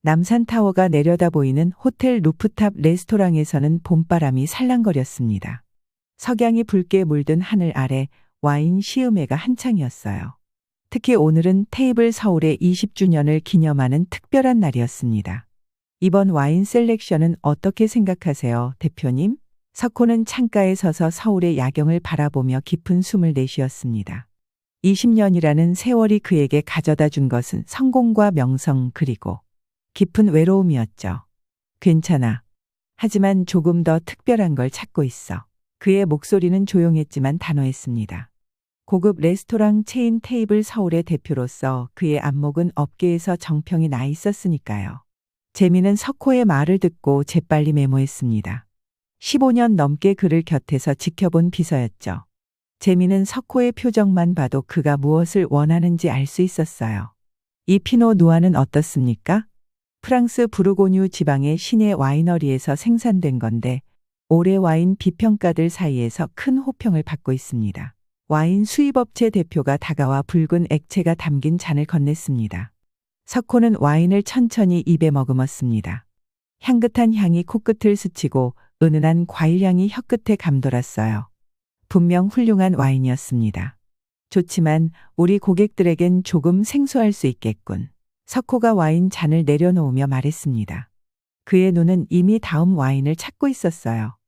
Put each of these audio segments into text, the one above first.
남산타워가 내려다 보이는 호텔 루프탑 레스토랑에서는 봄바람이 살랑거렸습니다. 석양이 붉게 물든 하늘 아래 와인 시음회가 한창이었어요. 특히 오늘은 테이블 서울의 20주년을 기념하는 특별한 날이었습니다. 이번 와인 셀렉션은 어떻게 생각하세요, 대표님? 석호는 창가에 서서 서울의 야경을 바라보며 깊은 숨을 내쉬었습니다. 20년이라는 세월이 그에게 가져다 준 것은 성공과 명성 그리고 깊은 외로움이었죠. 괜찮아. 하지만 조금 더 특별한 걸 찾고 있어. 그의 목소리는 조용했지만 단호했습니다. 고급 레스토랑 체인 테이블 서울의 대표로서 그의 안목은 업계에서 정평이 나 있었으니까요. 재미는 석호의 말을 듣고 재빨리 메모했습니다. 15년 넘게 그를 곁에서 지켜본 비서였죠. 재미는 석호의 표정만 봐도 그가 무엇을 원하는지 알 수 있었어요. 이 피노 누아는 어떻습니까? 프랑스 부르고뉴 지방의 시내 와이너리에서 생산된 건데 올해 와인 비평가들 사이에서 큰 호평을 받고 있습니다. 와인 수입업체 대표가 다가와 붉은 액체가 담긴 잔을 건넸습니다. 석호는 와인을 천천히 입에 머금었습니다. 향긋한 향이 코끝을 스치고 은은한 과일향이 혀끝에 감돌았어요. 분명 훌륭한 와인이었습니다. 좋지만 우리 고객들에겐 조금 생소할 수 있겠군. 석호가 와인 잔을 내려놓으며 말했습니다. 그의 눈은 이미 다음 와인을 찾고 있었어요.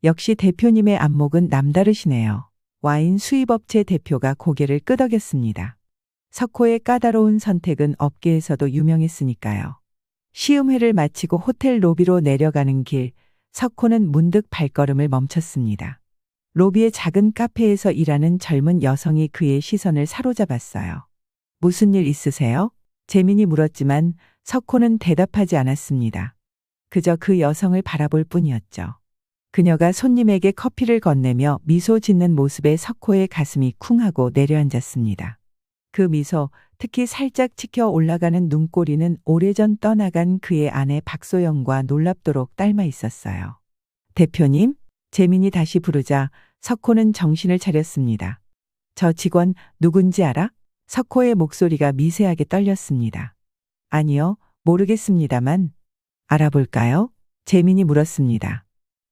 역시 대표님의 안목은 남다르시네요. 와인 수입업체 대표가 고개를 끄덕였습니다. 석호의 까다로운 선택은 업계에서도 유명했으니까요. 시음회를 마치고 호텔 로비로 내려가는 길, 석호는 문득 발걸음을 멈췄습니다. 로비의 작은 카페에서 일하는 젊은 여성이 그의 시선을 사로잡았어요. 무슨 일 있으세요? 재민이 물었지만 석호는 대답하지 않았습니다. 그저 그 여성을 바라볼 뿐이었죠. 그녀가 손님에게 커피를 건네며 미소 짓는 모습에 석호의 가슴이 쿵하고 내려앉았습니다. 그 미소, 특히 살짝 치켜 올라가는 눈꼬리는 오래전 떠나간 그의 아내 박소영과 놀랍도록 닮아 있었어요. 대표님? 재민이 다시 부르자 석호는 정신을 차렸습니다. 저 직원 누군지 알아? 석호의 목소리가 미세하게 떨렸습니다. 아니요, 모르겠습니다만. 알아볼까요? 재민이 물었습니다.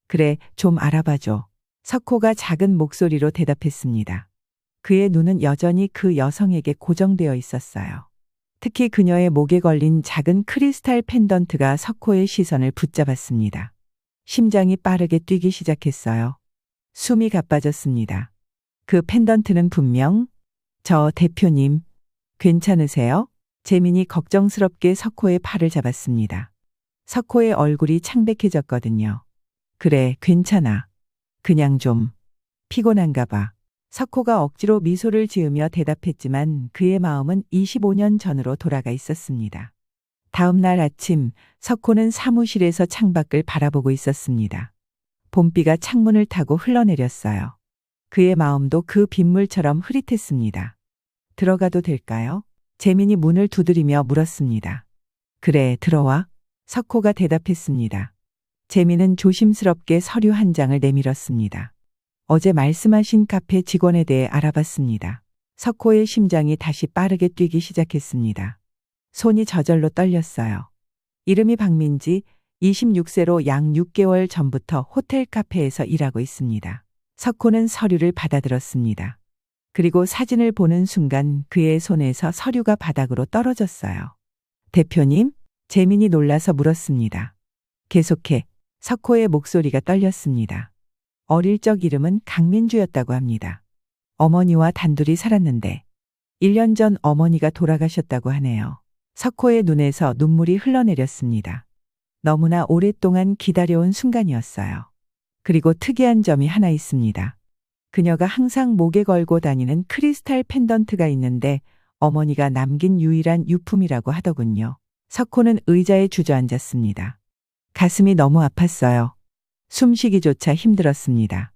그래, 좀 알아봐줘. 석호가 작은 목소리로 대답했습니다. 그의 눈은 여전히 그 여성에게 고정되어 있었어요. 특히 그녀의 목에 걸린 작은 크리스탈 펜던트가 석호의 시선을 붙잡았습니다. 심장이 빠르게 뛰기 시작했어요. 숨이 가빠졌습니다. 그 펜던트는 분명 저 대표님, 괜찮으세요? 재민이 걱정스럽게 석호의 팔을 잡았습니다. 석호의 얼굴이 창백해졌거든요. 그래, 괜찮아. 그냥 좀 피곤한가 봐. 석호가 억지로 미소를 지으며 대답했지만 그의 마음은 25년 전으로 돌아가 있었습니다. 다음 날 아침, 석호는 사무실에서 창밖을 바라보고 있었습니다. 봄비가 창문을 타고 흘러내렸어요. 그의 마음도 그 빗물처럼 흐릿했습니다. 들어가도 될까요? 재민이 문을 두드리며 물었습니다. 그래, 들어와. 석호가 대답했습니다. 재민은 조심스럽게 서류 한 장을 내밀었습니다. 어제 말씀하신 카페 직원에 대해 알아봤습니다. 석호의 심장이 다시 빠르게 뛰기 시작했습니다. 손이 저절로 떨렸어요. 이름이 박민지, 26세로 약 6개월 전부터 호텔 카페에서 일하고 있습니다. 석호는 서류를 받아들었습니다. 그리고 사진을 보는 순간 그의 손에서 서류가 바닥으로 떨어졌어요. 대표님? 재민이 놀라서 물었습니다. 계속해. 석호의 목소리가 떨렸습니다. 어릴 적 이름은 강민주였다고 합니다. 어머니와 단둘이 살았는데 1년 전 어머니가 돌아가셨다고 하네요. 석호의 눈에서 눈물이 흘러내렸습니다. 너무나 오랫동안 기다려온 순간이었어요. 그리고 특이한 점이 하나 있습니다. 그녀가 항상 목에 걸고 다니는 크리스탈 펜던트가 있는데 어머니가 남긴 유일한 유품이라고 하더군요. 석호는 의자에 주저앉았습니다. 가슴이 너무 아팠어요. 숨쉬기조차 힘들었습니다.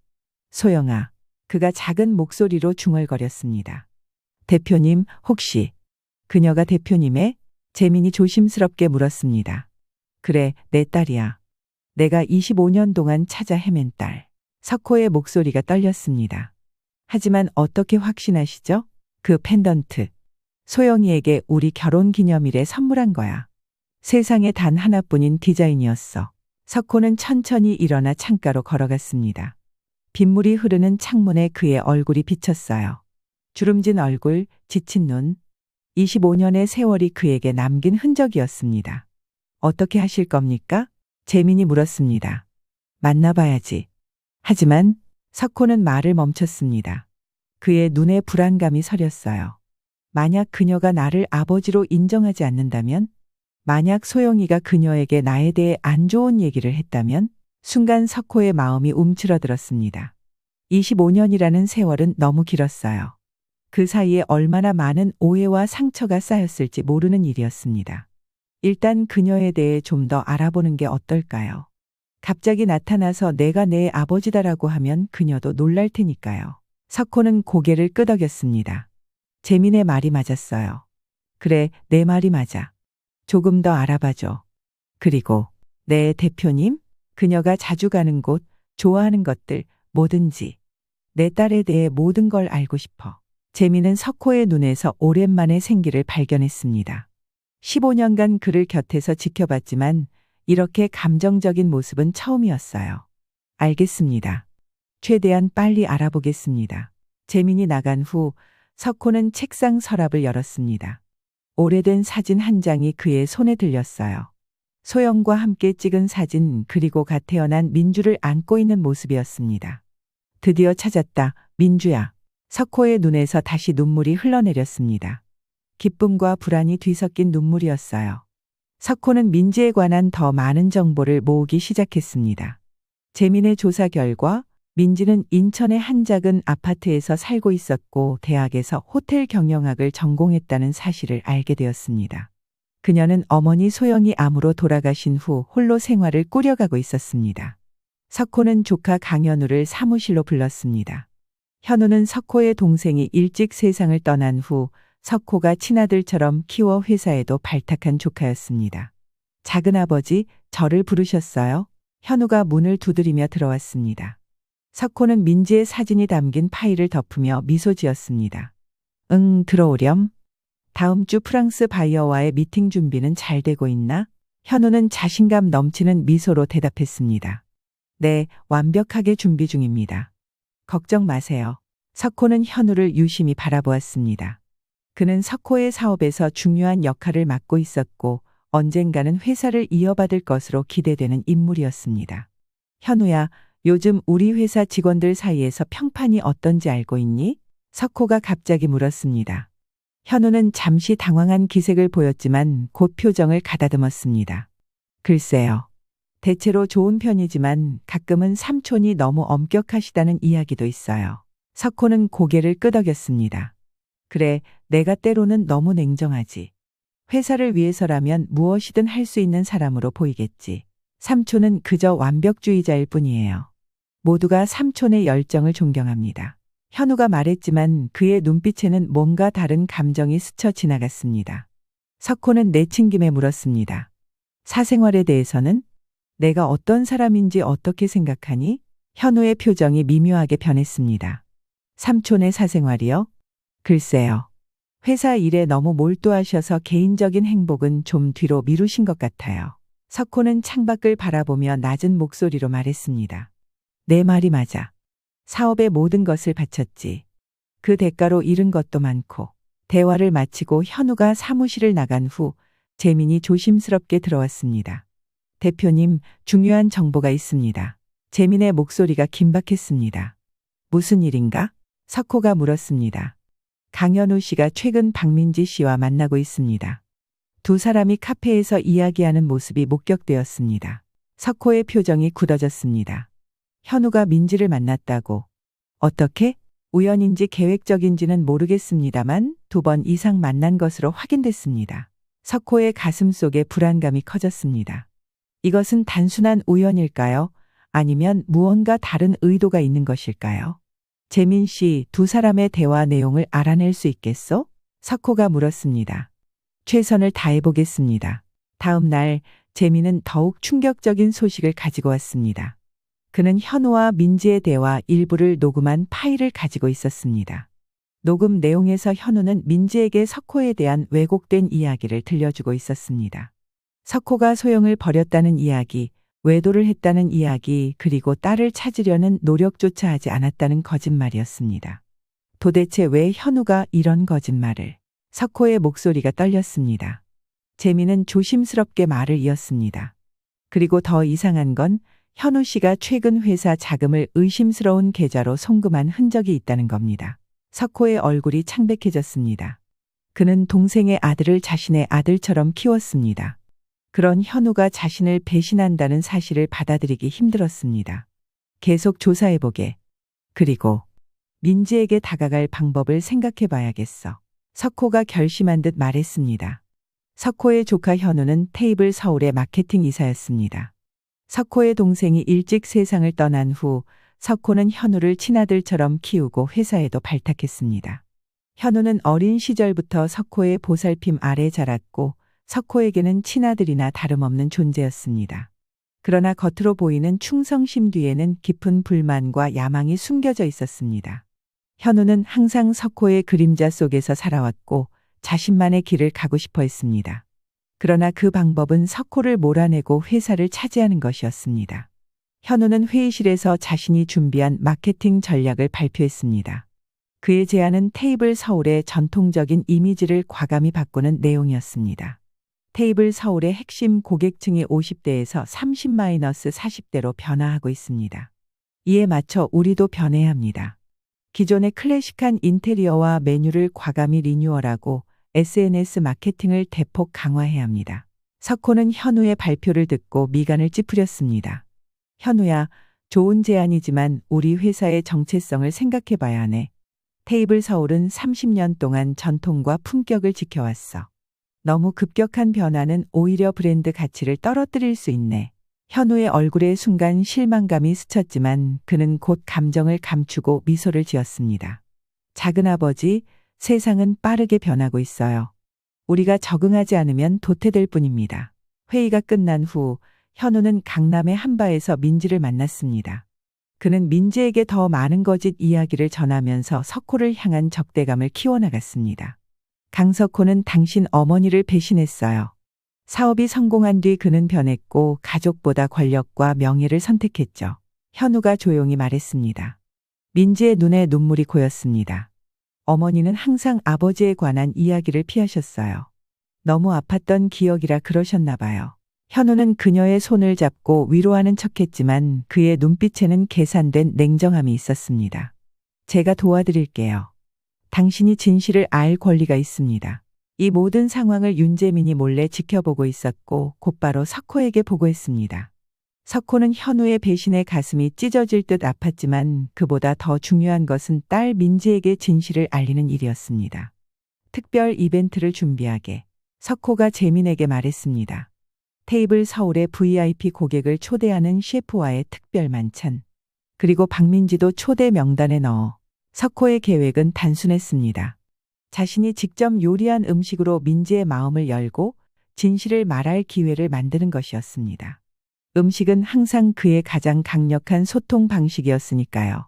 소영아, 그가 작은 목소리로 중얼거렸습니다. 대표님, 혹시 그녀가 대표님의? 재민이 조심스럽게 물었습니다. 그래, 내 딸이야. 내가 25년 동안 찾아 헤맨 딸. 석호의 목소리가 떨렸습니다. 하지만 어떻게 확신하시죠? 그 펜던트. 소영이에게 우리 결혼 기념일에 선물한 거야. 세상에 단 하나뿐인 디자인이었어. 석호는 천천히 일어나 창가로 걸어갔습니다. 빗물이 흐르는 창문에 그의 얼굴이 비쳤어요. 주름진 얼굴, 지친 눈. 25년의 세월이 그에게 남긴 흔적이었습니다. 어떻게 하실 겁니까? 재민이 물었습니다. 만나봐야지. 하지만 석호는 말을 멈췄습니다. 그의 눈에 불안감이 서렸어요. 만약 그녀가 나를 아버지로 인정하지 않는다면, 만약 소영이가 그녀에게 나에 대해 안 좋은 얘기를 했다면, 순간 석호의 마음이 움츠러들었습니다. 25년이라는 세월은 너무 길었어요. 그 사이에 얼마나 많은 오해와 상처가 쌓였을지 모르는 일이었습니다. 일단 그녀에 대해 좀 더 알아보는 게 어떨까요? 갑자기 나타나서 내가 내 아버지다라고 하면 그녀도 놀랄 테니까요. 석호는 고개를 끄덕였습니다. 재민의 말이 맞았어요. 그래, 내 말이 맞아. 조금 더 알아봐줘. 그리고 내 대표님? 그녀가 자주 가는 곳, 좋아하는 것들, 뭐든지. 내 딸에 대해 모든 걸 알고 싶어. 재민은 석호의 눈에서 오랜만에 생기를 발견했습니다. 15년간 그를 곁에서 지켜봤지만 이렇게 감정적인 모습은 처음이었어요. 알겠습니다. 최대한 빨리 알아보겠습니다. 재민이 나간 후 석호는 책상 서랍을 열었습니다. 오래된 사진 한 장이 그의 손에 들렸어요. 소영과 함께 찍은 사진, 그리고 갓 태어난 민주를 안고 있는 모습이었습니다. 드디어 찾았다, 민주야. 석호의 눈에서 다시 눈물이 흘러내렸습니다. 기쁨과 불안이 뒤섞인 눈물이었어요. 석호는 민지에 관한 더 많은 정보를 모으기 시작했습니다. 재민의 조사 결과 민지는 인천의 한 작은 아파트에서 살고 있었고 대학에서 호텔 경영학을 전공했다는 사실을 알게 되었습니다. 그녀는 어머니 소영이 암으로 돌아가신 후 홀로 생활을 꾸려가고 있었습니다. 석호는 조카 강현우를 사무실로 불렀습니다. 현우는 석호의 동생이 일찍 세상을 떠난 후 석호가 친아들처럼 키워 회사에도 발탁한 조카였습니다. 작은아버지, 저를 부르셨어요? 현우가 문을 두드리며 들어왔습니다. 석호는 민지의 사진이 담긴 파일을 덮으며 미소 지었습니다. 응, 들어오렴. 다음 주 프랑스 바이어와의 미팅 준비는 잘 되고 있나? 현우는 자신감 넘치는 미소로 대답했습니다. 네, 완벽하게 준비 중입니다. 걱정 마세요. 석호는 현우를 유심히 바라보았습니다. 그는 석호의 사업에서 중요한 역할을 맡고 있었고 언젠가는 회사를 이어받을 것으로 기대되는 인물이었습니다. 현우야, 요즘 우리 회사 직원들 사이에서 평판이 어떤지 알고 있니? 석호가 갑자기 물었습니다. 현우는 잠시 당황한 기색을 보였지만 곧 표정을 가다듬었습니다. 글쎄요. 대체로 좋은 편이지만 가끔은 삼촌이 너무 엄격하시다는 이야기도 있어요. 석호는 고개를 끄덕였습니다. 그래, 내가 때로는 너무 냉정하지. 회사를 위해서라면 무엇이든 할 수 있는 사람으로 보이겠지. 삼촌은 그저 완벽주의자일 뿐이에요. 모두가 삼촌의 열정을 존경합니다. 현우가 말했지만 그의 눈빛에는 뭔가 다른 감정이 스쳐 지나갔습니다. 석호는 내친김에 물었습니다. 사생활에 대해서는? 내가 어떤 사람인지 어떻게 생각하니? 현우의 표정이 미묘하게 변했습니다. 삼촌의 사생활이요? 글쎄요. 회사 일에 너무 몰두하셔서 개인적인 행복은 좀 뒤로 미루신 것 같아요. 석호는 창밖을 바라보며 낮은 목소리로 말했습니다. 내 말이 맞아. 사업의 모든 것을 바쳤지. 그 대가로 잃은 것도 많고. 대화를 마치고 현우가 사무실을 나간 후 재민이 조심스럽게 들어왔습니다. 대표님, 중요한 정보가 있습니다. 재민의 목소리가 긴박했습니다. 무슨 일인가? 석호가 물었습니다. 강현우 씨가 최근 박민지 씨와 만나고 있습니다. 두 사람이 카페에서 이야기하는 모습이 목격되었습니다. 석호의 표정이 굳어졌습니다. 현우가 민지를 만났다고. 어떻게? 우연인지 계획적인지는 모르겠습니다만 2번 이상 만난 것으로 확인됐습니다. 석호의 가슴 속에 불안감이 커졌습니다. 이것은 단순한 우연일까요? 아니면 무언가 다른 의도가 있는 것일까요? 재민 씨, 두 사람의 대화 내용을 알아낼 수 있겠소? 석호가 물었습니다. 최선을 다해보겠습니다. 다음 날 재민은 더욱 충격적인 소식을 가지고 왔습니다. 그는 현우와 민지의 대화 일부를 녹음한 파일을 가지고 있었습니다. 녹음 내용에서 현우는 민지에게 석호에 대한 왜곡된 이야기를 들려주고 있었습니다. 석호가 소영을 버렸다는 이야기, 외도를 했다는 이야기, 그리고 딸을 찾으려는 노력조차 하지 않았다는 거짓말이었습니다. 도대체 왜 현우가 이런 거짓말을? 석호의 목소리가 떨렸습니다. 재미는 조심스럽게 말을 이었습니다. 그리고 더 이상한 건 현우 씨가 최근 회사 자금을 의심스러운 계좌로 송금한 흔적이 있다는 겁니다. 석호의 얼굴이 창백해졌습니다. 그는 동생의 아들을 자신의 아들처럼 키웠습니다. 그런 현우가 자신을 배신한다는 사실을 받아들이기 힘들었습니다. 계속 조사해보게. 그리고 민지에게 다가갈 방법을 생각해봐야겠어. 석호가 결심한 듯 말했습니다. 석호의 조카 현우는 테이블 서울의 마케팅 이사였습니다. 석호의 동생이 일찍 세상을 떠난 후 석호는 현우를 친아들처럼 키우고 회사에도 발탁했습니다. 현우는 어린 시절부터 석호의 보살핌 아래 자랐고 석호에게는 친아들이나 다름없는 존재였습니다. 그러나 겉으로 보이는 충성심 뒤에는 깊은 불만과 야망이 숨겨져 있었습니다. 현우는 항상 석호의 그림자 속에서 살아왔고 자신만의 길을 가고 싶어 했습니다. 그러나 그 방법은 석호를 몰아내고 회사를 차지하는 것이었습니다. 현우는 회의실에서 자신이 준비한 마케팅 전략을 발표했습니다. 그의 제안은 테이블 서울의 전통적인 이미지를 과감히 바꾸는 내용이었습니다. 테이블 서울의 핵심 고객층이 50대에서 30-40대로 변화하고 있습니다. 이에 맞춰 우리도 변해야 합니다. 기존의 클래식한 인테리어와 메뉴를 과감히 리뉴얼하고 SNS 마케팅을 대폭 강화해야 합니다. 석호는 현우의 발표를 듣고 미간을 찌푸렸습니다. 현우야, 좋은 제안이지만 우리 회사의 정체성을 생각해봐야 하네. 테이블 서울은 30년 동안 전통과 품격을 지켜왔어. 너무 급격한 변화는 오히려 브랜드 가치를 떨어뜨릴 수 있네. 현우의 얼굴에 순간 실망감이 스쳤지만 그는 곧 감정을 감추고 미소를 지었습니다. 작은아버지, 세상은 빠르게 변하고 있어요. 우리가 적응하지 않으면 도태될 뿐입니다. 회의가 끝난 후 현우는 강남의 한바에서 민지를 만났습니다. 그는 민지에게 더 많은 거짓 이야기를 전하면서 석호를 향한 적대감을 키워나갔습니다. 강석호는 당신 어머니를 배신했어요. 사업이 성공한 뒤 그는 변했고 가족보다 권력과 명예를 선택했죠. 현우가 조용히 말했습니다. 민지의 눈에 눈물이 고였습니다. 어머니는 항상 아버지에 관한 이야기를 피하셨어요. 너무 아팠던 기억이라 그러셨나 봐요. 현우는 그녀의 손을 잡고 위로하는 척했지만 그의 눈빛에는 계산된 냉정함이 있었습니다. 제가 도와드릴게요. 당신이 진실을 알 권리가 있습니다. 이 모든 상황을 윤재민이 몰래 지켜보고 있었고 곧바로 석호에게 보고했습니다. 석호는 현우의 배신에 가슴이 찢어질 듯 아팠지만 그보다 더 중요한 것은 딸 민지에게 진실을 알리는 일이었습니다. 특별 이벤트를 준비하게 석호가 재민에게 말했습니다. 테이블 서울의 VIP 고객을 초대하는 셰프와의 특별 만찬. 그리고 박민지도 초대 명단에 넣어. 석호의 계획은 단순했습니다. 자신이 직접 요리한 음식으로 민지의 마음을 열고 진실을 말할 기회를 만드는 것이었습니다. 음식은 항상 그의 가장 강력한 소통 방식이었으니까요.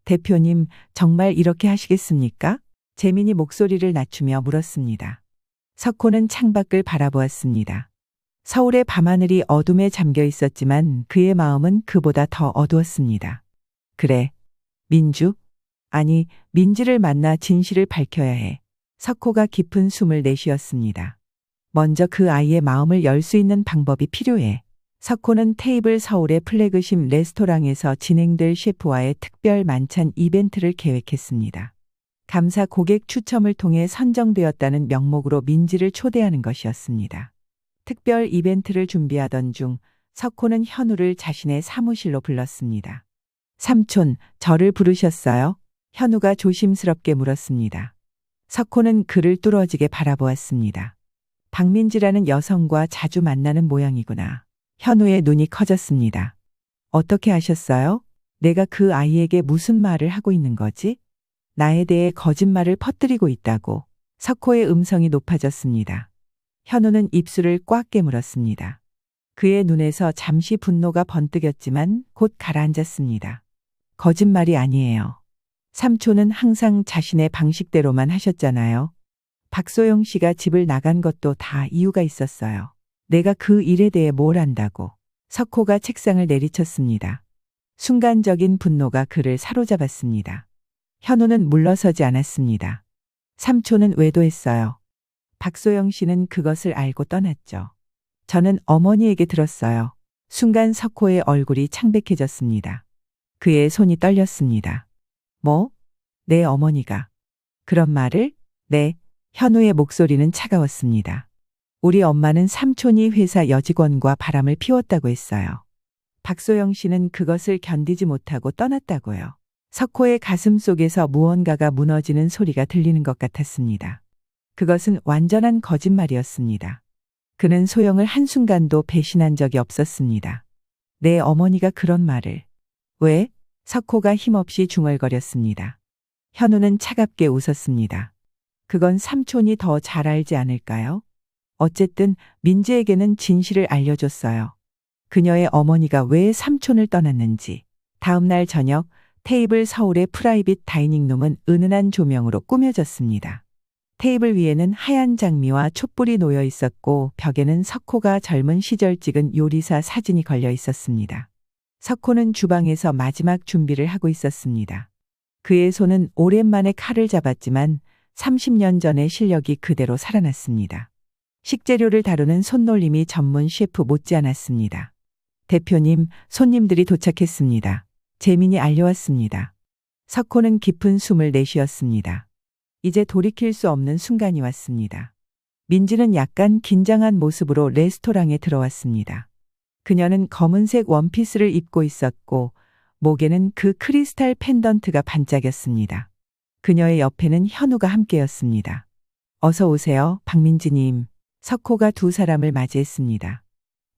대표님, 정말 이렇게 하시겠습니까? 재민이 목소리를 낮추며 물었습니다. 석호는 창밖을 바라보았습니다. 서울의 밤하늘이 어둠에 잠겨 있었지만 그의 마음은 그보다 더 어두웠습니다. 그래, 민주? 아니, 민지를 만나 진실을 밝혀야 해. 석호가 깊은 숨을 내쉬었습니다. 먼저 그 아이의 마음을 열 수 있는 방법이 필요해. 석호는 테이블 서울의 플래그십 레스토랑에서 진행될 셰프와의 특별 만찬 이벤트를 계획했습니다. 감사 고객 추첨을 통해 선정되었다는 명목으로 민지를 초대하는 것이었습니다. 특별 이벤트를 준비하던 중 석호는 현우를 자신의 사무실로 불렀습니다. 삼촌, 저를 부르셨어요? 현우가 조심스럽게 물었습니다. 석호는 그를 뚫어지게 바라보았습니다. 박민지라는 여성과 자주 만나는 모양이구나. 현우의 눈이 커졌습니다. 어떻게 아셨어요? 내가 그 아이에게 무슨 말을 하고 있는 거지? 나에 대해 거짓말을 퍼뜨리고 있다고. 석호의 음성이 높아졌습니다. 현우는 입술을 꽉 깨물었습니다. 그의 눈에서 잠시 분노가 번뜩였지만 곧 가라앉았습니다. 거짓말이 아니에요. 삼촌은 항상 자신의 방식대로만 하셨잖아요. 박소영 씨가 집을 나간 것도 다 이유가 있었어요. 내가 그 일에 대해 뭘 안다고. 석호가 책상을 내리쳤습니다. 순간적인 분노가 그를 사로잡았습니다. 현우는 물러서지 않았습니다. 삼촌은 외도했어요. 박소영 씨는 그것을 알고 떠났죠. 저는 어머니에게 들었어요. 순간 석호의 얼굴이 창백해졌습니다. 그의 손이 떨렸습니다. 뭐? 내 어머니가. 그런 말을? 네. 현우의 목소리는 차가웠습니다. 우리 엄마는 삼촌이 회사 여직원과 바람을 피웠다고 했어요. 박소영 씨는 그것을 견디지 못하고 떠났다고요. 석호의 가슴 속에서 무언가가 무너지는 소리가 들리는 것 같았습니다. 그것은 완전한 거짓말이었습니다. 그는 소영을 한순간도 배신한 적이 없었습니다. 내 어머니가 그런 말을. 왜? 석호가 힘없이 중얼거렸습니다. 현우는 차갑게 웃었습니다. 그건 삼촌이 더 잘 알지 않을까요? 어쨌든 민지에게는 진실을 알려줬어요. 그녀의 어머니가 왜 삼촌을 떠났는지. 다음 날 저녁 테이블 서울의 프라이빗 다이닝룸은 은은한 조명으로 꾸며졌습니다. 테이블 위에는 하얀 장미와 촛불이 놓여 있었고 벽에는 석호가 젊은 시절 찍은 요리사 사진이 걸려 있었습니다. 석호는 주방에서 마지막 준비를 하고 있었습니다. 그의 손은 오랜만에 칼을 잡았지만 30년 전의 실력이 그대로 살아났습니다. 식재료를 다루는 손놀림이 전문 셰프 못지않았습니다. 대표님, 손님들이 도착했습니다. 재민이 알려왔습니다. 석호는 깊은 숨을 내쉬었습니다. 이제 돌이킬 수 없는 순간이 왔습니다. 민지는 약간 긴장한 모습으로 레스토랑에 들어왔습니다. 그녀는 검은색 원피스를 입고 있었고 목에는 그 크리스탈 펜던트가 반짝였습니다. 그녀의 옆에는 현우가 함께였습니다. 어서 오세요, 박민지님. 석호가 두 사람을 맞이했습니다.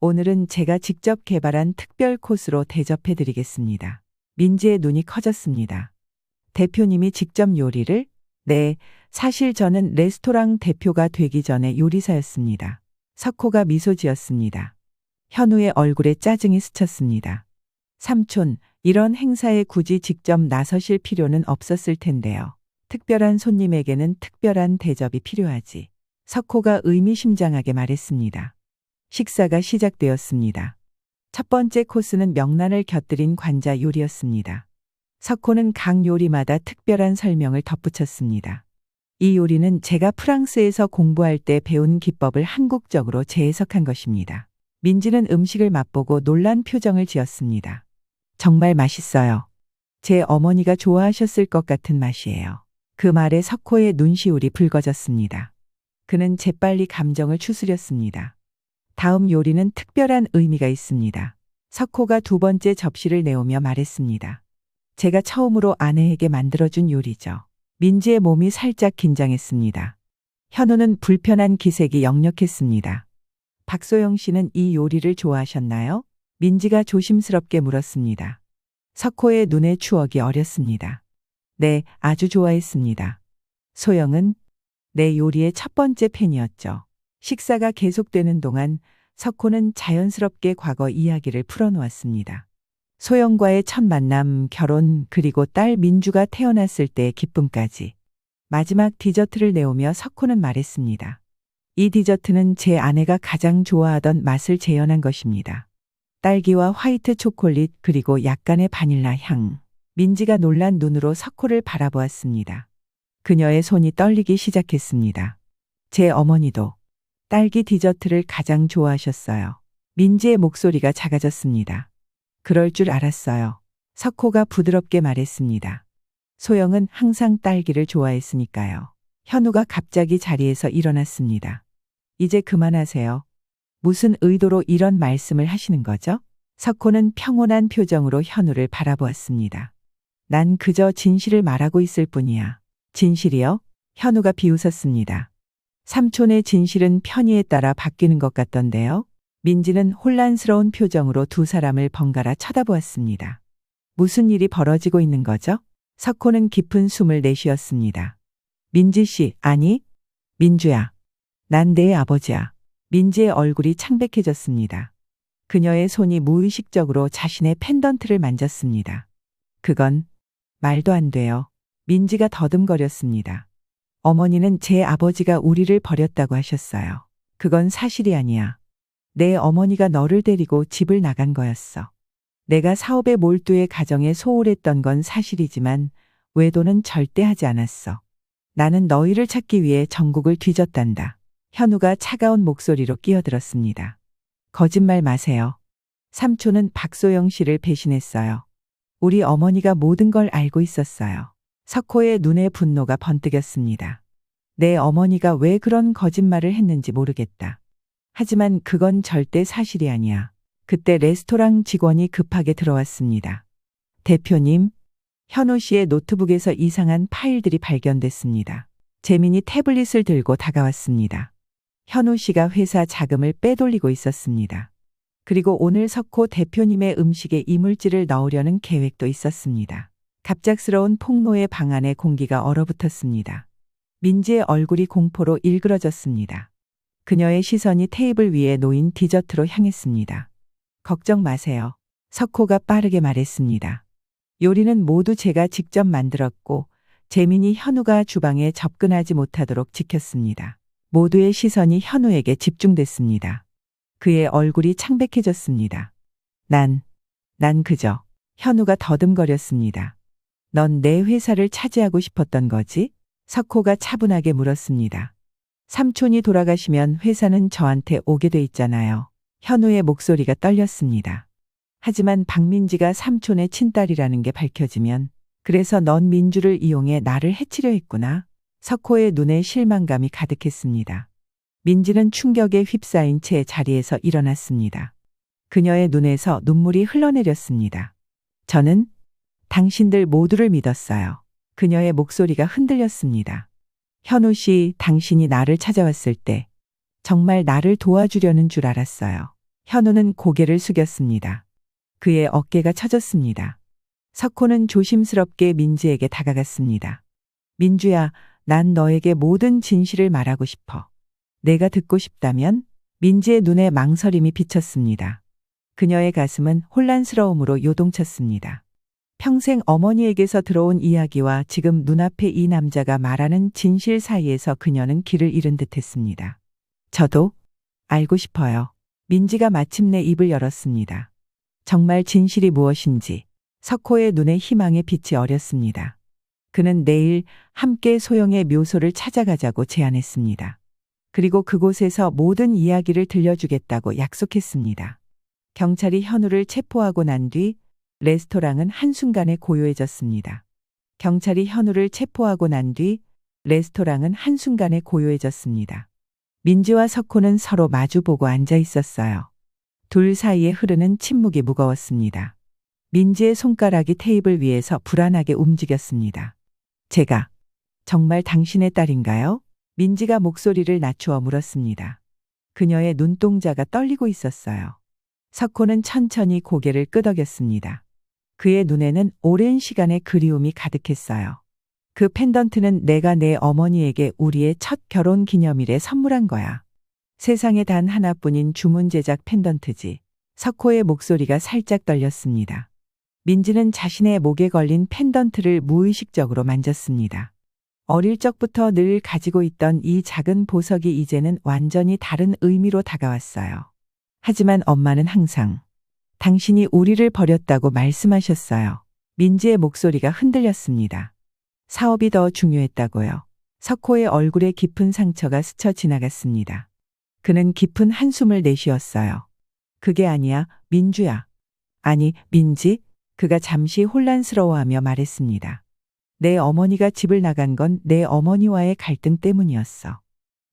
오늘은 제가 직접 개발한 특별 코스로 대접해 드리겠습니다. 민지의 눈이 커졌습니다. 대표님이 직접 요리를? 네, 사실 저는 레스토랑 대표가 되기 전에 요리사였습니다. 석호가 미소 지었습니다. 현우의 얼굴에 짜증이 스쳤습니다. 삼촌, 이런 행사에 굳이 직접 나서실 필요는 없었을 텐데요. 특별한 손님에게는 특별한 대접이 필요하지. 석호가 의미심장하게 말했습니다. 식사가 시작되었습니다. 첫 번째 코스는 명란을 곁들인 관자 요리였습니다. 석호는 각 요리마다 특별한 설명을 덧붙였습니다. 이 요리는 제가 프랑스에서 공부할 때 배운 기법을 한국적으로 재해석한 것입니다. 민지는 음식을 맛보고 놀란 표정을 지었습니다. 정말 맛있어요. 제 어머니가 좋아하셨을 것 같은 맛이에요. 그 말에 석호의 눈시울이 붉어졌습니다. 그는 재빨리 감정을 추스렸습니다. 다음 요리는 특별한 의미가 있습니다. 석호가 두 번째 접시를 내오며 말했습니다. 제가 처음으로 아내에게 만들어준 요리죠. 민지의 몸이 살짝 긴장했습니다. 현우는 불편한 기색이 역력했습니다. 박소영 씨는 이 요리를 좋아하셨나요? 민지가 조심스럽게 물었습니다. 석호의 눈에 추억이 어렸습니다. 네, 아주 좋아했습니다. 소영은? 내 요리의 첫 번째 팬이었죠. 식사가 계속되는 동안 석호는 자연스럽게 과거 이야기를 풀어놓았습니다. 소영과의 첫 만남, 결혼, 그리고 딸 민주가 태어났을 때의 기쁨까지. 마지막 디저트를 내오며 석호는 말했습니다. 이 디저트는 제 아내가 가장 좋아하던 맛을 재현한 것입니다. 딸기와 화이트 초콜릿 그리고 약간의 바닐라 향. 민지가 놀란 눈으로 석호를 바라보았습니다. 그녀의 손이 떨리기 시작했습니다. 제 어머니도 딸기 디저트를 가장 좋아하셨어요. 민지의 목소리가 작아졌습니다. 그럴 줄 알았어요. 석호가 부드럽게 말했습니다. 소영은 항상 딸기를 좋아했으니까요. 현우가 갑자기 자리에서 일어났습니다. 이제 그만하세요. 무슨 의도로 이런 말씀을 하시는 거죠? 석호는 평온한 표정으로 현우를 바라보았습니다. 난 그저 진실을 말하고 있을 뿐이야. 진실이요? 현우가 비웃었습니다. 삼촌의 진실은 편의에 따라 바뀌는 것 같던데요. 민지는 혼란스러운 표정으로 두 사람을 번갈아 쳐다보았습니다. 무슨 일이 벌어지고 있는 거죠? 석호는 깊은 숨을 내쉬었습니다. 민지 씨, 아니, 민주야. 난 내 아버지야. 민지의 얼굴이 창백해졌습니다. 그녀의 손이 무의식적으로 자신의 펜던트를 만졌습니다. 그건 말도 안 돼요. 민지가 더듬거렸습니다. 어머니는 제 아버지가 우리를 버렸다고 하셨어요. 그건 사실이 아니야. 내 어머니가 너를 데리고 집을 나간 거였어. 내가 사업에 몰두해 가정에 소홀했던 건 사실이지만 외도는 절대 하지 않았어. 나는 너희를 찾기 위해 전국을 뒤졌단다. 현우가 차가운 목소리로 끼어들었습니다. 거짓말 마세요. 삼촌은 박소영 씨를 배신했어요. 우리 어머니가 모든 걸 알고 있었어요. 석호의 눈에 분노가 번뜩였습니다. 내 어머니가 왜 그런 거짓말을 했는지 모르겠다. 하지만 그건 절대 사실이 아니야. 그때 레스토랑 직원이 급하게 들어왔습니다. 대표님, 현우 씨의 노트북에서 이상한 파일들이 발견됐습니다. 재민이 태블릿을 들고 다가왔습니다. 현우 씨가 회사 자금을 빼돌리고 있었습니다. 그리고 오늘 석호 대표님의 음식에 이물질을 넣으려는 계획도 있었습니다. 갑작스러운 폭로의 방 안에 공기가 얼어붙었습니다. 민지의 얼굴이 공포로 일그러졌습니다. 그녀의 시선이 테이블 위에 놓인 디저트로 향했습니다. 걱정 마세요. 석호가 빠르게 말했습니다. 요리는 모두 제가 직접 만들었고 재민이 현우가 주방에 접근하지 못하도록 지켰습니다. 모두의 시선이 현우에게 집중됐습니다. 그의 얼굴이 창백해졌습니다. 난 그저. 현우가 더듬거렸습니다. 넌 내 회사를 차지하고 싶었던 거지? 석호가 차분하게 물었습니다. 삼촌이 돌아가시면 회사는 저한테 오게 돼 있잖아요. 현우의 목소리가 떨렸습니다. 하지만 박민지가 삼촌의 친딸이라는 게 밝혀지면 그래서 넌 민주를 이용해 나를 해치려 했구나. 석호의 눈에 실망감이 가득했습니다. 민지는 충격에 휩싸인 채 자리에서 일어났습니다. 그녀의 눈에서 눈물이 흘러내렸습니다. 저는 당신들 모두를 믿었어요. 그녀의 목소리가 흔들렸습니다. 현우 씨, 당신이 나를 찾아왔을 때 정말 나를 도와주려는 줄 알았어요. 현우는 고개를 숙였습니다. 그의 어깨가 처졌습니다. 석호는 조심스럽게 민지에게 다가갔습니다. 민주야, 난 너에게 모든 진실을 말하고 싶어. 내가 듣고 싶다면? 민지의 눈에 망설임이 비쳤습니다. 그녀의 가슴은 혼란스러움으로 요동쳤습니다. 평생 어머니에게서 들어온 이야기와 지금 눈앞에 이 남자가 말하는 진실 사이에서 그녀는 길을 잃은 듯했습니다. 저도 알고 싶어요. 민지가 마침내 입을 열었습니다. 정말 진실이 무엇인지. 석호의 눈에 희망의 빛이 어렸습니다. 그는 내일 함께 소영의 묘소를 찾아가자고 제안했습니다. 그리고 그곳에서 모든 이야기를 들려주겠다고 약속했습니다. 경찰이 현우를 체포하고 난 뒤 레스토랑은 한순간에 고요해졌습니다. 경찰이 현우를 체포하고 난 뒤 레스토랑은 한순간에 고요해졌습니다. 민지와 석호는 서로 마주보고 앉아 있었어요. 둘 사이에 흐르는 침묵이 무거웠습니다. 민지의 손가락이 테이블 위에서 불안하게 움직였습니다. 제가 정말 당신의 딸인가요? 민지가 목소리를 낮추어 물었습니다. 그녀의 눈동자가 떨리고 있었어요. 석호는 천천히 고개를 끄덕였습니다. 그의 눈에는 오랜 시간의 그리움이 가득했어요. 그 펜던트는 내가 내 어머니에게 우리의 첫 결혼 기념일에 선물한 거야. 세상에 단 하나뿐인 주문 제작 펜던트지. 석호의 목소리가 살짝 떨렸습니다. 민지는 자신의 목에 걸린 펜던트를 무의식적으로 만졌습니다. 어릴 적부터 늘 가지고 있던 이 작은 보석이 이제는 완전히 다른 의미로 다가왔어요. 하지만 엄마는 항상 당신이 우리를 버렸다고 말씀하셨어요. 민지의 목소리가 흔들렸습니다. 사업이 더 중요했다고요. 석호의 얼굴에 깊은 상처가 스쳐 지나갔습니다. 그는 깊은 한숨을 내쉬었어요. 그게 아니야, 민주야. 아니, 민지? 그가 잠시 혼란스러워하며 말했습니다. 내 어머니가 집을 나간 건 내 어머니와의 갈등 때문이었어.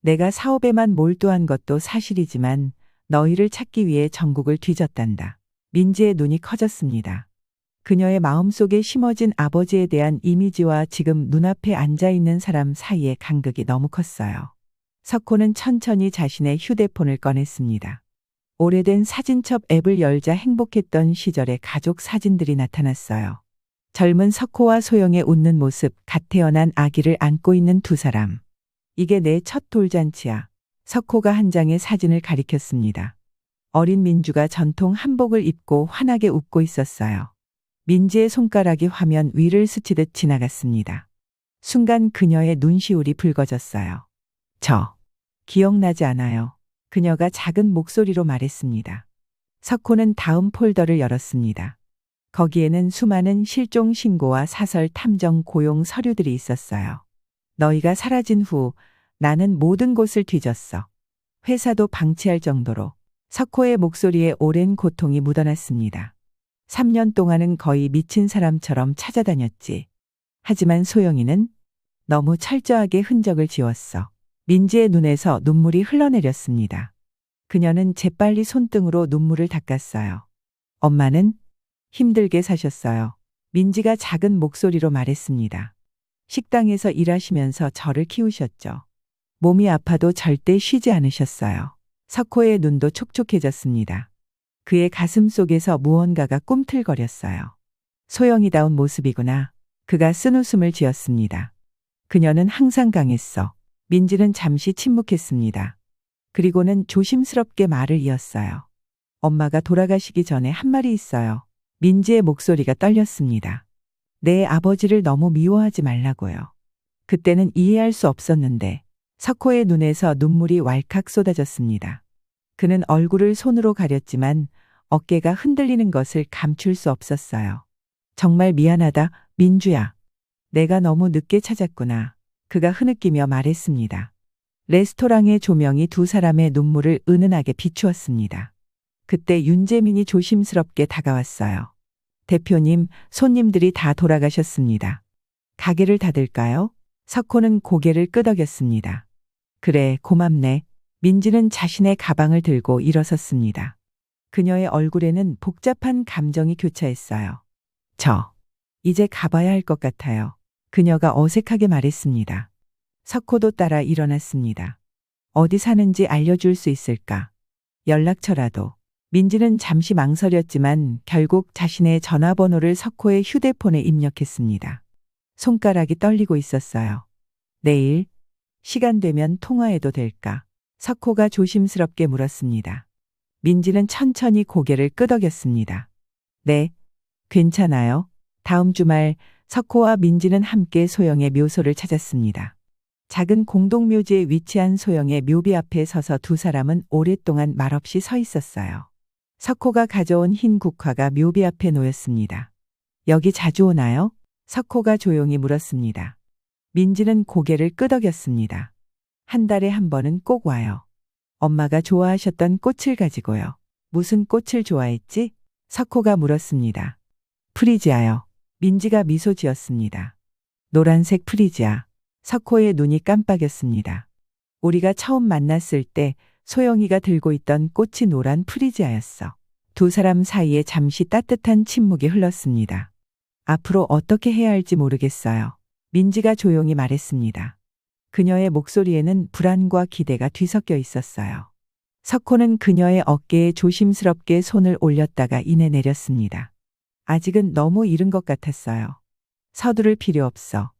내가 사업에만 몰두한 것도 사실이지만 너희를 찾기 위해 전국을 뒤졌단다. 민지의 눈이 커졌습니다. 그녀의 마음속에 심어진 아버지에 대한 이미지와 지금 눈앞에 앉아있는 사람 사이의 간극이 너무 컸어요. 석호는 천천히 자신의 휴대폰을 꺼냈습니다. 오래된 사진첩 앱을 열자 행복했던 시절의 가족 사진들이 나타났어요. 젊은 석호와 소영의 웃는 모습, 갓 태어난 아기를 안고 있는 두 사람. 이게 내 첫 돌잔치야. 석호가 한 장의 사진을 가리켰습니다. 어린 민주가 전통 한복을 입고 환하게 웃고 있었어요. 민지의 손가락이 화면 위를 스치듯 지나갔습니다. 순간 그녀의 눈시울이 붉어졌어요. 저 기억나지 않아요. 그녀가 작은 목소리로 말했습니다. 석호는 다음 폴더를 열었습니다. 거기에는 수많은 실종 신고와 사설 탐정 고용 서류들이 있었어요. 너희가 사라진 후 나는 모든 곳을 뒤졌어. 회사도 방치할 정도로. 석호의 목소리에 오랜 고통이 묻어났습니다. 3년 동안은 거의 미친 사람처럼 찾아다녔지. 하지만 소영이는 너무 철저하게 흔적을 지웠어. 민지의 눈에서 눈물이 흘러내렸습니다. 그녀는 재빨리 손등으로 눈물을 닦았어요. 엄마는 힘들게 사셨어요. 민지가 작은 목소리로 말했습니다. 식당에서 일하시면서 저를 키우셨죠. 몸이 아파도 절대 쉬지 않으셨어요. 석호의 눈도 촉촉해졌습니다. 그의 가슴 속에서 무언가가 꿈틀거렸어요. 소영이다운 모습이구나. 그가 쓴웃음을 지었습니다. 그녀는 항상 강했어. 민지는 잠시 침묵했습니다. 그리고는 조심스럽게 말을 이었어요. 엄마가 돌아가시기 전에 한 말이 있어요. 민지의 목소리가 떨렸습니다. 내 아버지를 너무 미워하지 말라고요. 그때는 이해할 수 없었는데 석호의 눈에서 눈물이 왈칵 쏟아졌습니다. 그는 얼굴을 손으로 가렸지만 어깨가 흔들리는 것을 감출 수 없었어요. 정말 미안하다, 민주야. 내가 너무 늦게 찾았구나. 그가 흐느끼며 말했습니다. 레스토랑의 조명이 두 사람의 눈물을 은은하게 비추었습니다. 그때 윤재민이 조심스럽게 다가왔어요. 대표님, 손님들이 다 돌아가셨습니다. 가게를 닫을까요? 석호는 고개를 끄덕였습니다. 그래, 고맙네. 민지는 자신의 가방을 들고 일어섰습니다. 그녀의 얼굴에는 복잡한 감정이 교차했어요. 이제 가봐야 할 것 같아요. 그녀가 어색하게 말했습니다. 석호도 따라 일어났습니다. 어디 사는지 알려줄 수 있을까? 연락처라도. 민지는 잠시 망설였지만 결국 자신의 전화번호를 석호의 휴대폰에 입력했습니다. 손가락이 떨리고 있었어요. 내일, 시간 되면 통화해도 될까? 석호가 조심스럽게 물었습니다. 민지는 천천히 고개를 끄덕였습니다. 네, 괜찮아요. 다음 주말 석호와 민지는 함께 소영의 묘소를 찾았습니다. 작은 공동묘지에 위치한 소영의 묘비 앞에 서서 두 사람은 오랫동안 말없이 서 있었어요. 석호가 가져온 흰 국화가 묘비 앞에 놓였습니다. 여기 자주 오나요? 석호가 조용히 물었습니다. 민지는 고개를 끄덕였습니다. 한 달에 한 번은 꼭 와요. 엄마가 좋아하셨던 꽃을 가지고요. 무슨 꽃을 좋아했지? 석호가 물었습니다. 프리지아요. 민지가 미소 지었습니다. 노란색 프리지아. 석호의 눈이 깜빡였습니다. 우리가 처음 만났을 때 소영이가 들고 있던 꽃이 노란 프리지아였어. 두 사람 사이에 잠시 따뜻한 침묵이 흘렀습니다. 앞으로 어떻게 해야 할지 모르겠어요. 민지가 조용히 말했습니다. 그녀의 목소리에는 불안과 기대가 뒤섞여 있었어요. 석호는 그녀의 어깨에 조심스럽게 손을 올렸다가 이내 내렸습니다. 아직은 너무 이른 것 같았어요. 서두를 필요 없어.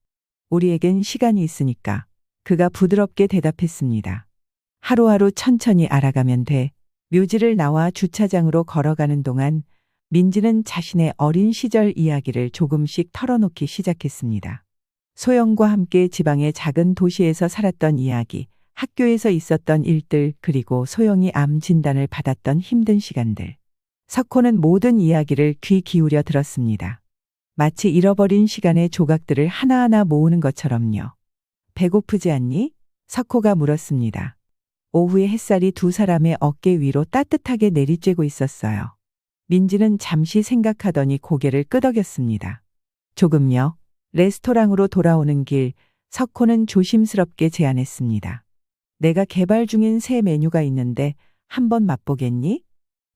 우리에겐 시간이 있으니까. 그가 부드럽게 대답했습니다. 하루하루 천천히 알아가면 돼. 묘지를 나와 주차장으로 걸어가는 동안 민지는 자신의 어린 시절 이야기를 조금씩 털어놓기 시작했습니다. 소영과 함께 지방의 작은 도시에서 살았던 이야기, 학교에서 있었던 일들, 그리고 소영이 암 진단을 받았던 힘든 시간들. 석호는 모든 이야기를 귀 기울여 들었습니다. 마치 잃어버린 시간의 조각들을 하나하나 모으는 것처럼요. 배고프지 않니? 석호가 물었습니다. 오후의 햇살이 두 사람의 어깨 위로 따뜻하게 내리쬐고 있었어요. 민지는 잠시 생각하더니 고개를 끄덕였습니다. 조금요. 레스토랑으로 돌아오는 길, 석호는 조심스럽게 제안했습니다. 내가 개발 중인 새 메뉴가 있는데 한번 맛보겠니?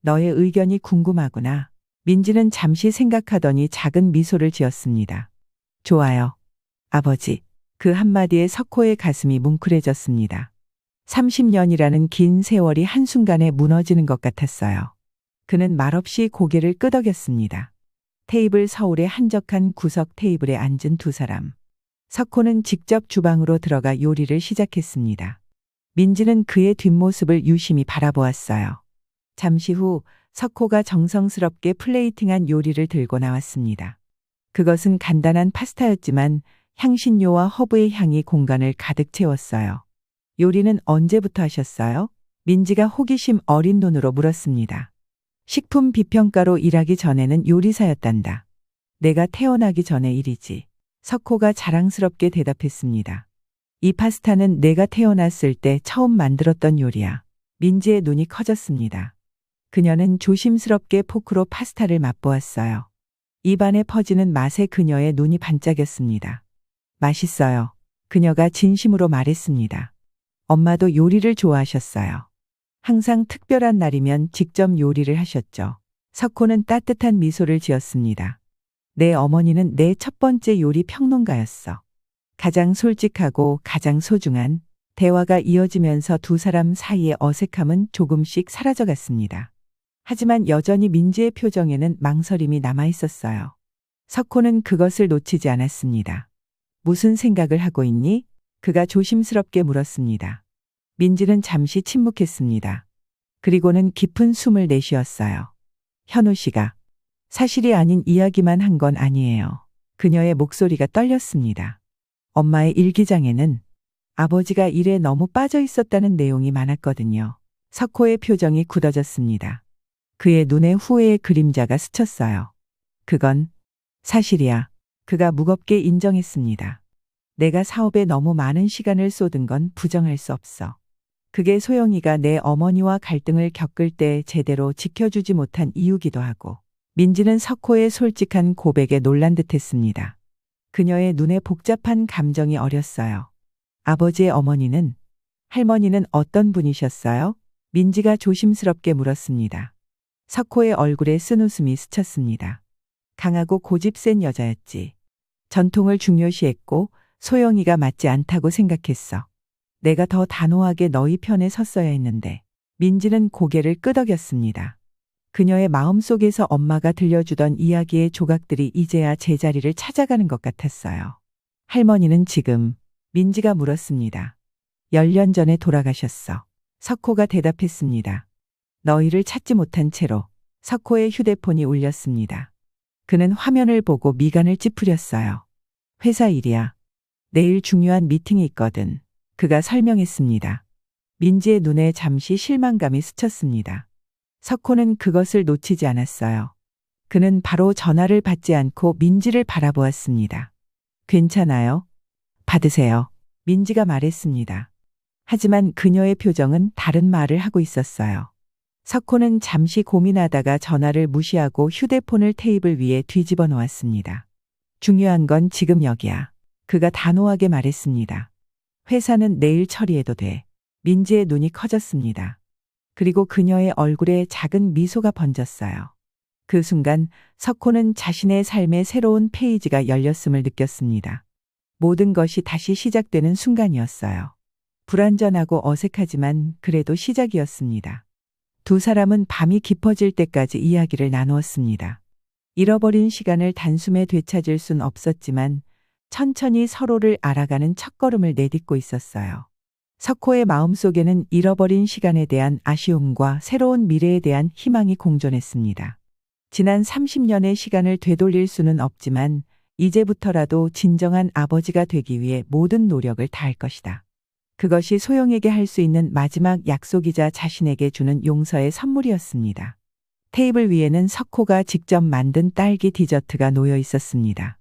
너의 의견이 궁금하구나. 민지는 잠시 생각하더니 작은 미소를 지었습니다. 좋아요. 아버지. 그 한마디에 석호의 가슴이 뭉클해졌습니다. 30년이라는 긴 세월이 한순간에 무너지는 것 같았어요. 그는 말없이 고개를 끄덕였습니다. 테이블 서울의 한적한 구석 테이블에 앉은 두 사람. 석호는 직접 주방으로 들어가 요리를 시작했습니다. 민지는 그의 뒷모습을 유심히 바라보았어요. 잠시 후 석호가 정성스럽게 플레이팅한 요리를 들고 나왔습니다. 그것은 간단한 파스타였지만 향신료와 허브의 향이 공간을 가득 채웠어요. 요리는 언제부터 하셨어요? 민지가 호기심 어린 눈으로 물었습니다. 식품 비평가로 일하기 전에는 요리사였단다. 내가 태어나기 전의 일이지. 석호가 자랑스럽게 대답했습니다. 이 파스타는 내가 태어났을 때 처음 만들었던 요리야. 민지의 눈이 커졌습니다. 그녀는 조심스럽게 포크로 파스타를 맛보았어요. 입안에 퍼지는 맛에 그녀의 눈이 반짝였습니다. 맛있어요. 그녀가 진심으로 말했습니다. 엄마도 요리를 좋아하셨어요. 항상 특별한 날이면 직접 요리를 하셨죠. 석호는 따뜻한 미소를 지었습니다. 내 어머니는 내 첫 번째 요리 평론가였어. 가장 솔직하고 가장 소중한 대화가 이어지면서 두 사람 사이의 어색함은 조금씩 사라져갔습니다. 하지만 여전히 민지의 표정에는 망설임이 남아 있었어요. 석호는 그것을 놓치지 않았습니다. 무슨 생각을 하고 있니? 그가 조심스럽게 물었습니다. 민지는 잠시 침묵했습니다. 그리고는 깊은 숨을 내쉬었어요. 현우 씨가 사실이 아닌 이야기만 한 건 아니에요. 그녀의 목소리가 떨렸습니다. 엄마의 일기장에는 아버지가 일에 너무 빠져 있었다는 내용이 많았거든요. 석호의 표정이 굳어졌습니다. 그의 눈에 후회의 그림자가 스쳤어요. 그건 사실이야. 그가 무겁게 인정했습니다. 내가 사업에 너무 많은 시간을 쏟은 건 부정할 수 없어. 그게 소영이가 내 어머니와 갈등을 겪을 때 제대로 지켜주지 못한 이유기도 하고. 민지는 석호의 솔직한 고백에 놀란 듯했습니다. 그녀의 눈에 복잡한 감정이 어렸어요. 아버지의 어머니는, 할머니는 어떤 분이셨어요? 민지가 조심스럽게 물었습니다. 석호의 얼굴에 쓴웃음이 스쳤습니다. 강하고 고집센 여자였지. 전통을 중요시했고 소영이가 맞지 않다고 생각했어. 내가 더 단호하게 너희 편에 섰어야 했는데. 민지는 고개를 끄덕였습니다. 그녀의 마음속에서 엄마가 들려주던 이야기의 조각들이 이제야 제자리를 찾아가는 것 같았어요. 할머니는 지금? 민지가 물었습니다. 10년 전에 돌아가셨어. 석호가 대답했습니다. 너희를 찾지 못한 채로. 석호의 휴대폰이 울렸습니다. 그는 화면을 보고 미간을 찌푸렸어요. 회사 일이야. 내일 중요한 미팅이 있거든. 그가 설명했습니다. 민지의 눈에 잠시 실망감이 스쳤습니다. 석호는 그것을 놓치지 않았어요. 그는 바로 전화를 받지 않고 민지를 바라보았습니다. 괜찮아요? 받으세요. 민지가 말했습니다. 하지만 그녀의 표정은 다른 말을 하고 있었어요. 석호는 잠시 고민하다가 전화를 무시하고 휴대폰을 테이블 위에 뒤집어 놓았습니다. 중요한 건 지금 여기야. 그가 단호하게 말했습니다. 회사는 내일 처리해도 돼. 민지의 눈이 커졌습니다. 그리고 그녀의 얼굴에 작은 미소가 번졌어요. 그 순간 석호는 자신의 삶의 새로운 페이지가 열렸음을 느꼈습니다. 모든 것이 다시 시작되는 순간이었어요. 불완전하고 어색하지만 그래도 시작이었습니다. 두 사람은 밤이 깊어질 때까지 이야기를 나누었습니다. 잃어버린 시간을 단숨에 되찾을 순 없었지만 천천히 서로를 알아가는 첫걸음을 내딛고 있었어요. 석호의 마음속에는 잃어버린 시간에 대한 아쉬움과 새로운 미래에 대한 희망이 공존했습니다. 지난 30년의 시간을 되돌릴 수는 없지만 이제부터라도 진정한 아버지가 되기 위해 모든 노력을 다할 것이다. 그것이 소영에게 할 수 있는 마지막 약속이자 자신에게 주는 용서의 선물이었습니다. 테이블 위에는 석호가 직접 만든 딸기 디저트가 놓여 있었습니다.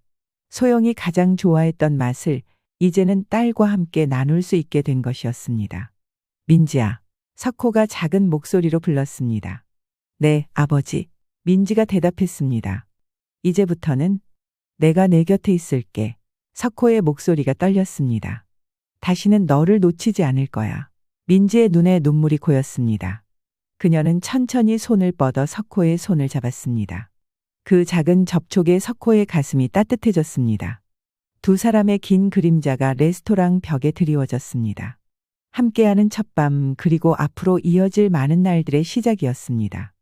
소영이 가장 좋아했던 맛을 이제는 딸과 함께 나눌 수 있게 된 것이었습니다. 민지야. 석호가 작은 목소리로 불렀습니다. 네, 아버지. 민지가 대답했습니다. 이제부터는 내가 내 곁에 있을게. 석호의 목소리가 떨렸습니다. 다시는 너를 놓치지 않을 거야. 민지의 눈에 눈물이 고였습니다. 그녀는 천천히 손을 뻗어 석호의 손을 잡았습니다. 그 작은 접촉에 석호의 가슴이 따뜻해졌습니다. 두 사람의 긴 그림자가 레스토랑 벽에 드리워졌습니다. 함께하는 첫밤 그리고 앞으로 이어질 많은 날들의 시작이었습니다.